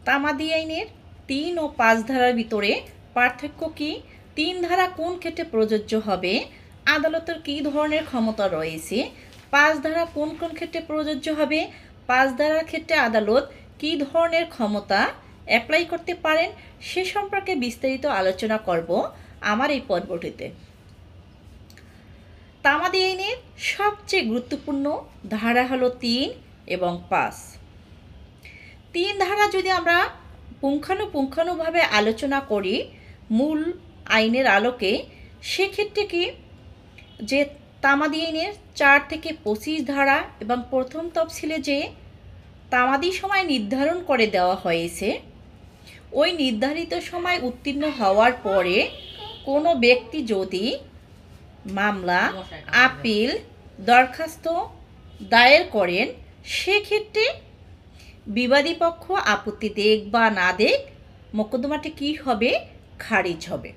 তামাদি আইনের ৩ ও ৫ ধারার ভিতরে পার্থক্য কি? ৩ ধারা কোন ক্ষেত্রে প্রযোজ্য হবে? আদালতের কী ধরনের ক্ষমতা রয়েছে? ৫ ধারা কোন কোন ক্ষেত্রে প্রযোজ্য হবে? ৫ ধারার ক্ষেত্রে আদালত কী ধরনের ক্ষমতা অ্যাপ্লাই করতে পারেন সে সম্পর্কে বিস্তারিত আলোচনা করব আমার এই পর্বটিতে। তামাদি আইনের সবচেয়ে গুরুত্বপূর্ণ ধারা হলো ৩ এবং ৫। ৩ ধারা যদি আমরা পুঙ্খানুপুঙ্খানুভাবে আলোচনা করি মূল আইনের আলোকে, সেক্ষেত্রে কি যে তামাদি আইনের ৪ থেকে ২৫ ধারা এবং প্রথম তফসিলে যে তামাদি সময় নির্ধারণ করে দেওয়া হয়েছে, ওই নির্ধারিত সময় উত্তীর্ণ হওয়ার পরে কোনো ব্যক্তি যদি মামলা, আপিল, দরখাস্ত দায়ের করেন, সেক্ষেত্রে বিবাদী পক্ষ আপত্তি দেখ বা না দেখ মোকদ্দমাটি কী হবে? খারিজ হবে।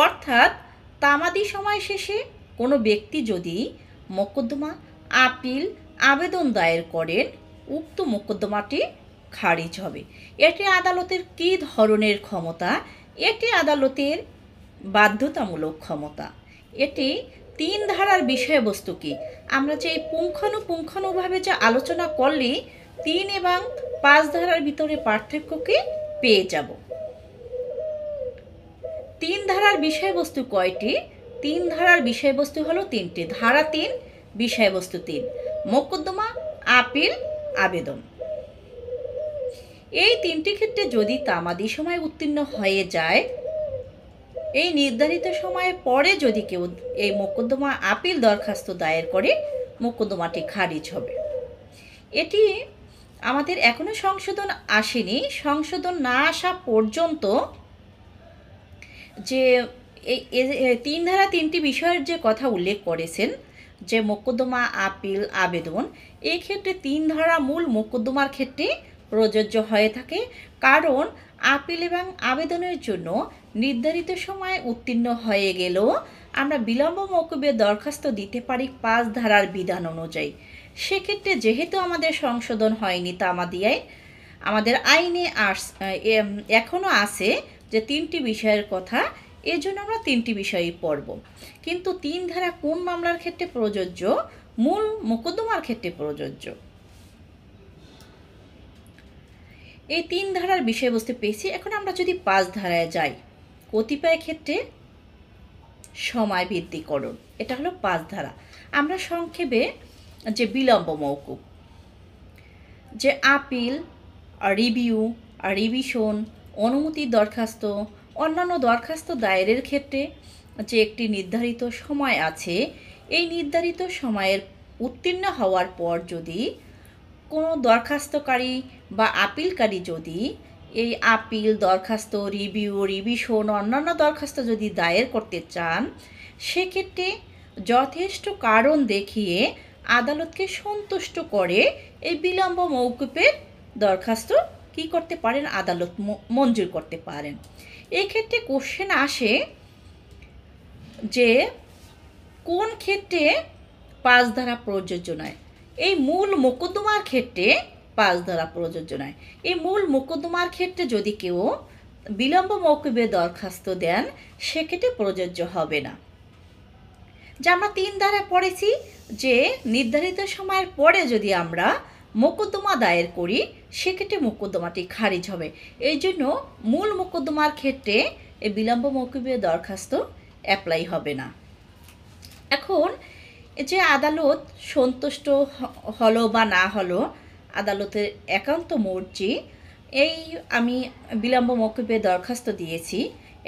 অর্থাৎ তামাদি সময় শেষে কোনো ব্যক্তি যদি মোকদ্দমা, আপিল, আবেদন দায়ের করেন, উক্ত মোকদ্দমাটি খারিজ হবে। এটি আদালতের কী ধরনের ক্ষমতা? এটি আদালতের বাধ্যতামূলক ক্ষমতা। এটি ৩ ধারার বিষয়বস্তু কি? আমরা যে পুঙ্খানুপুঙ্খানুভাবে যে আলোচনা করলে ৩ এবং ৫ ধারার ভিতরে পার্থক্যকে পেয়ে যাব। ৩ ধারার বিষয়বস্তু কয়টি? ৩ ধারার বিষয়বস্তু হলো ৩টি। ধারা ৩, বিষয়বস্তু ৩, মোকদ্দমা, আপিল, আবেদন। এই ৩টি ক্ষেত্রে যদি তামাদি সময় উত্তীর্ণ হয়ে যায়, এই নির্ধারিত সময়ের পরে যদি কেউ এই মোকদ্দমা, আপিল, দরখাস্ত দায়ের করে, মোকদ্দমাটি খারিজ হবে। এটি আমাদের এখনো সংশোধন আসেনি। সংশোধন না আসা পর্যন্ত যে এই ৩ ধারা ৩টি বিষয়ের যে কথা উল্লেখ করেছেন, যে মোকদ্দমা, আপিল, আবেদন, এই ক্ষেত্রে ৩ ধারা মূল মোকদ্দমার ক্ষেত্রে প্রযোজ্য হয়ে থাকে। কারণ আপিল এবং আবেদনের জন্য নির্ধারিত সময়ে উত্তীর্ণ হয়ে গেলেও আমরা বিলম্ব মওকুফে দরখাস্ত দিতে পারি ৫ ধারার বিধান অনুযায়ী। সেক্ষেত্রে যেহেতু আমাদের সংশোধন হয়নি তামাদি আইন, আমাদের আইনে এখনও আছে যে ৩টি বিষয়ের কথা, এজন্য আমরা ৩টি বিষয়ই পড়ব। কিন্তু ৩ ধারা কোন মামলার ক্ষেত্রে প্রযোজ্য? মূল মোকদ্দমার ক্ষেত্রে প্রযোজ্য। এই ৩ ধারার বিষয়বস্তু পেয়েছি। এখন আমরা যদি ৫ ধারায় যাই, কতিপয় ক্ষেত্রে সময় বৃদ্ধিকরণ, এটা হলো ৫ ধারা। আমরা সংক্ষেপে যে বিলম্ব মওকুফ, যে আপিল, রিভিউ, রিভিশন, অনুমতির দরখাস্ত, অন্যান্য দরখাস্ত দায়েরের ক্ষেত্রে যে একটি নির্ধারিত সময় আছে, এই নির্ধারিত সময়ের উত্তীর্ণ হওয়ার পর যদি কোনো দরখাস্তকারী বা আপিলকারী যদি এই আপিল, দরখাস্ত, রিভিউ, রিভিশন, অন্যান্য দরখাস্ত যদি দায়ের করতে চান, সেক্ষেত্রে যথেষ্ট কারণ দেখিয়ে আদালতকে সন্তুষ্ট করে এই বিলম্ব মওকুফের দরখাস্ত কী করতে পারেন? আদালত মঞ্জুর করতে পারেন। এক্ষেত্রে কোশ্চেন আসে যে কোন ক্ষেত্রে ৫ ধারা প্রযোজ্য নয়? এই মূল মোকদ্দমার ক্ষেত্রে ৫ ধারা প্রযোজ্য নয়। এই মূল মোকদ্দমার ক্ষেত্রে যদি কেউ বিলম্ব মওকুফে দরখাস্ত দেন, সেক্ষেত্রে প্রযোজ্য হবে না। যা আমরা ৩ ধারায় পড়েছি যে নির্ধারিত সময়ের পরে যদি আমরা মোকদ্দমা দায়ের করি, সেক্ষেত্রে মোকদ্দমাটি খারিজ হবে। এই জন্য মূল মোকদ্দমার ক্ষেত্রে এই বিলম্ব মওকুফে দরখাস্ত অ্যাপ্লাই হবে না। এখন যে আদালত সন্তুষ্ট হলো বা না হলো, আদালতের একান্ত মর্জি। এই আমি বিলম্ব মওকুফে দরখাস্ত দিয়েছি,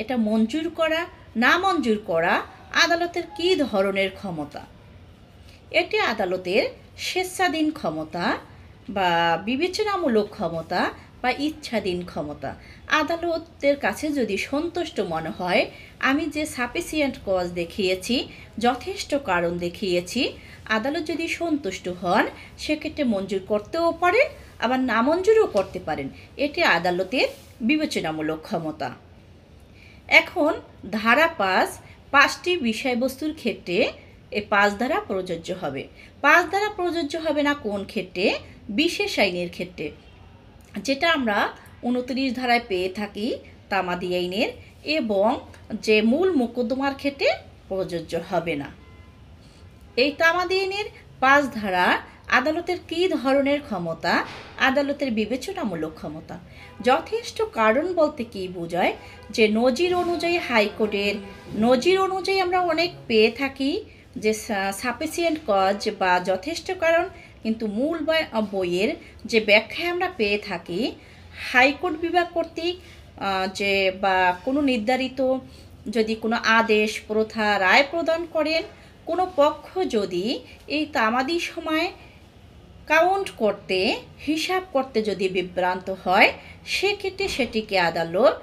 এটা মঞ্জুর করা না মঞ্জুর করা আদালতের কী ধরনের ক্ষমতা? এটি আদালতের স্বেচ্ছাধীন ক্ষমতা বা বিবেচনামূলক ক্ষমতা বা ইচ্ছাধীন ক্ষমতা। আদালতের কাছে যদি সন্তুষ্ট মনে হয়, আমি যে সাফিসিয়েন্ট কজ দেখিয়েছি, যথেষ্ট কারণ দেখিয়েছি, আদালত যদি সন্তুষ্ট হন, সেক্ষেত্রে মঞ্জুর করতেও পারেন, আবার নামঞ্জুরও করতে পারেন। এটি আদালতের বিবেচনামূলক ক্ষমতা। এখন ধারা ৫টি বিষয়বস্তুর ক্ষেত্রে এই ৫ ধারা প্রযোজ্য হবে। ৫ ধারা প্রযোজ্য হবে না কোন ক্ষেত্রে? বিশেষ আইনের ক্ষেত্রে। যেটা আমরা 29 ধারায় পেয়ে থাকি তামাদি আইনের, এবং যে মূল মোকদ্দমার ক্ষেত্রে প্রযোজ্য হবে না। এই তামাদি আইনের 5 ধারা আদালতের কী ধরনের ক্ষমতা? আদালতের বিবেচনামূলক ক্ষমতা। যথেষ্ট কারণ বলতে কী বোঝায়? যে নজির অনুযায়ী হাইকোর্টের নজির অনুযায়ী আমরা অনেক পেয়ে থাকি যে সাফিসিয়েন্ট কজ বা যথেষ্ট কারণ, কিন্তু মূল বইয়ের যে ব্যাখ্যায় আমরা পেয়ে থাকি হাইকোর্ট বিভাগ কর্তৃক যে বা কোনো নির্ধারিত যদি কোনো আদেশ, প্রথা, রায় প্রদান করেন, কোনো পক্ষ যদি এই তামাদি সময় কাউন্ট করতে, হিসাব করতে যদি বিভ্রান্ত হয়, সেক্ষেত্রে সেটিকে আদালত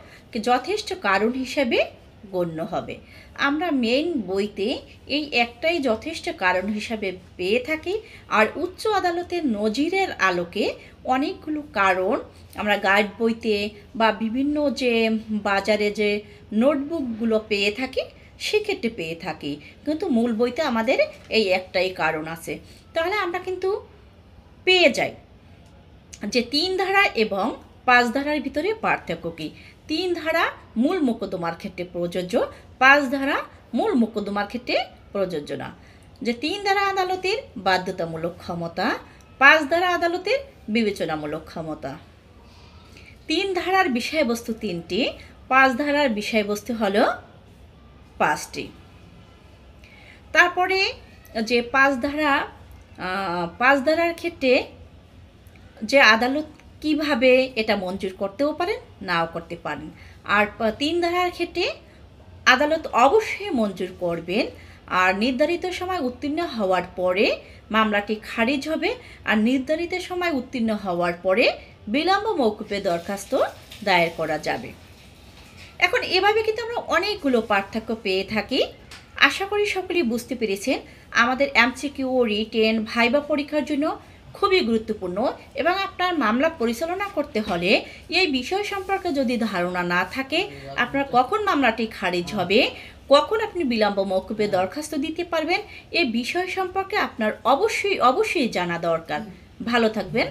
যথেষ্ট কারণ হিসেবে গণ্য হবে। আমরা মেইন বইতে এই একটাই যথেষ্ট কারণ হিসাবে পেয়ে থাকি, আর উচ্চ আদালতের নজিরের আলোকে অনেকগুলো কারণ আমরা গাইড বইতে বা বিভিন্ন যে বাজারে যে নোটবুকগুলো পেয়ে থাকি সেক্ষেত্রে পেয়ে থাকি, কিন্তু মূল বইতে আমাদের এই একটাই কারণ আছে। তাহলে আমরা কিন্তু পেয়ে যাই যে 3 ধারা এবং 5 ধারার ভিতরে পার্থক্য কী। 3 ধারা মূল মোকদ্দমার ক্ষেত্রে প্রযোজ্য, 5 ধারা মূল মোকদ্দমার ক্ষেত্রে প্রযোজ্য না। যে 3 ধারা আদালতের বাধ্যতামূলক ক্ষমতা, 5 ধারা আদালতের বিবেচনামূলক ক্ষমতা। 3 ধারার বিষয়বস্তু 3টি, 5 ধারার বিষয়বস্তু হলো 5টি। তারপরে যে 5 ধারার ক্ষেত্রে যে আদালত কিভাবে এটা মঞ্জুর করতেও পারেন, নাও করতে পারেন। আর 3 ধারার ক্ষেত্রে আদালত অবশ্যই মঞ্জুর করবেন, আর নির্ধারিত সময় উত্তীর্ণ হওয়ার পরে মামলাটি খারিজ হবে, আর নির্ধারিত সময় উত্তীর্ণ হওয়ার পরে বিলম্ব মওকুফে দরখাস্ত দায়ের করা যাবে। এখন এভাবে কিন্তু আমরা অনেকগুলো পার্থক্য পেয়ে থাকি। আশা করি সকলেই বুঝতে পেরেছেন। আমাদের এমসিকিউ, রিটেন, ভাইবা পরীক্ষার জন্য খুবই গুরুত্বপূর্ণ, এবং আপনার মামলা পরিচালনা করতে হলে এই বিষয় সম্পর্কে যদি ধারণা না থাকে, আপনার কখন মামলাটি খারিজ হবে, কখন আপনি বিলম্ব মওকুফে দরখাস্ত দিতে পারবেন, এই বিষয় সম্পর্কে আপনার অবশ্যই জানা দরকার। ভালো থাকবেন।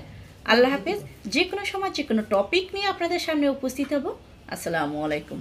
আল্লাহ হাফেজ। যে কোনো সময় যে কোনো টপিক নিয়ে আপনাদের সামনে উপস্থিত হব। আসসালামু আলাইকুম।